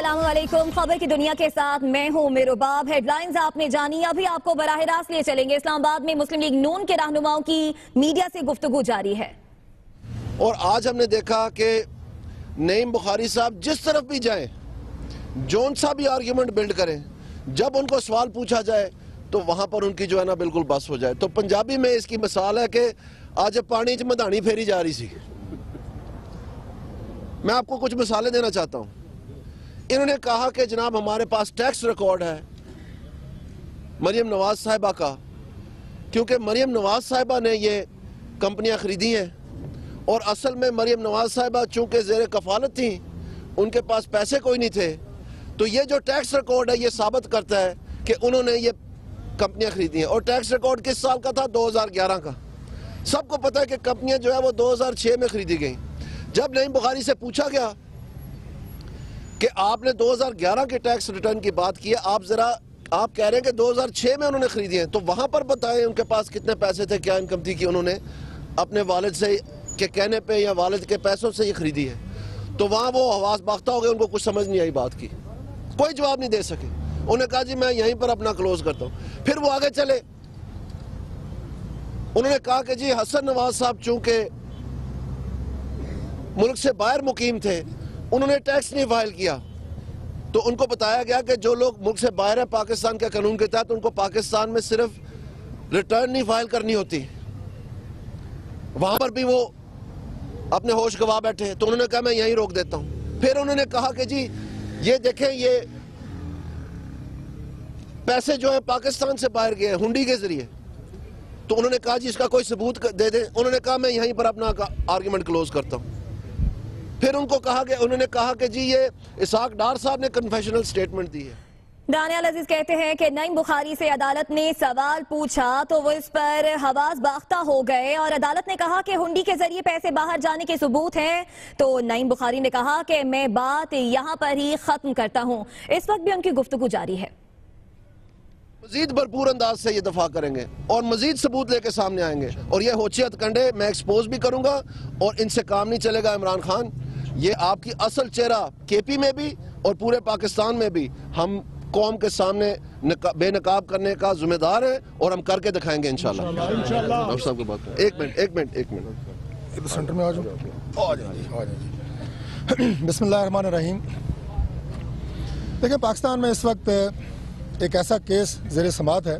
अस्सलामुअलैकुम। खबर की दुनिया के साथ मैं हूं मेरुबाब। हेडलाइंस आपने जानी, अभी आपको बराह रास्त लिए चलेंगे। इस्लामाबाद में मुस्लिम लीग नून के रहनुमाओं की मीडिया से गुफ्तगू जारी है और आज हमने देखा कि नईम बुखारी साहब जिस तरफ भी जाएं, जोन सा भी आर्ग्यूमेंट बिल्ड करें, जब उनको सवाल पूछा जाए तो वहां पर उनकी जो है ना बिल्कुल बस हो जाए। तो पंजाबी में इसकी मिसाल है कि आज पानी च मधानी फेरी जा रही सी। मैं आपको कुछ मिसालें देना चाहता हूं। इन्होंने कहा कि जनाब हमारे पास टैक्स रिकॉर्ड है मरियम नवाज साहिबा का, क्योंकि मरियम नवाज साहिबा ने ये कंपनियां खरीदी हैं और असल में मरियम नवाज साहिबा चूंकि जेर कफालत थी, उनके पास पैसे कोई नहीं थे। तो ये जो टैक्स रिकॉर्ड है ये साबित करता है कि उन्होंने ये कंपनियां खरीदी हैं। और टैक्स रिकॉर्ड किस साल का था? 2011 का। सबको पता है कि कंपनियां जो है वो 2006 में खरीदी गई। जब नईम बुखारी से पूछा गया कि आपने 2011 के टैक्स रिटर्न की बात की है, आप कह रहे हैं कि 2006 में उन्होंने खरीदी है, तो वहां पर बताएं उनके पास कितने पैसे थे, क्या इनकम थी कि उन्होंने अपने वालिद से के कहने पे या वालिद के पैसों से ये खरीदी है। तो वहां वो हवास बाख्ता हो गए, उनको कुछ समझ नहीं आई बात की, कोई जवाब नहीं दे सके। उन्होंने कहा जी मैं यहीं पर अपना क्लोज करता हूं। फिर वो आगे चले, उन्होंने कहा कि जी हसन नवाज साहब चूंकि मुल्क से बाहर मुकीम थे, उन्होंने टैक्स नहीं फाइल किया, तो उनको बताया गया कि जो लोग मुल्क से बाहर है पाकिस्तान के कानून के तहत उनको पाकिस्तान में सिर्फ रिटर्न नहीं फाइल करनी होती। वहां पर भी वो अपने होश गवा बैठे, तो उन्होंने कहा मैं यहीं रोक देता हूं। फिर उन्होंने कहा कि जी ये देखें, ये पैसे जो है पाकिस्तान से बाहर गए हुंडी के जरिए। तो उन्होंने कहा जी इसका कोई सबूत दे दें। उन्होंने कहा मैं यहीं पर अपना आर्गुमेंट क्लोज करता हूं। फिर उन्होंने कहा कि जी ये इसाक डार साहब ने कन्फेशनल स्टेटमेंट दी है। दानियाल अजीज कहते हैं कि नईम बुखारी से अदालत ने सवाल पूछा तो वो इस पर हवास बाख्ता हो गए और अदालत ने कहा कि हुंडी के जरिए पैसे बाहर जाने के सबूत हैं। तो नईम बुखारी ने कहा कि मैं बात यहां पर ही खत्म करता हूं। इस वक्त भी उनकी गुफ्तगू जारी है। मजीद भरपूर अंदाज से ये दफा करेंगे और मजीद सबूत लेके सामने आएंगे और ये होशियत कंडे मैं एक्सपोज भी करूंगा और इनसे काम नहीं चलेगा। इमरान खान, ये आपकी असल चेहरा केपी में भी और पूरे पाकिस्तान में भी हम कौम के सामने बेनकाब करने का जिम्मेदार है और हम करके दिखाएंगे इंशाल्लाह। डॉक्टर साहब की बात, एक मिनट सेंटर में आ जाओ। बिस्मिल्लाहिर्रहमानिर्रहीम। देखिए, पाकिस्तान में इस वक्त एक ऐसा केस ज़ेर समाअत है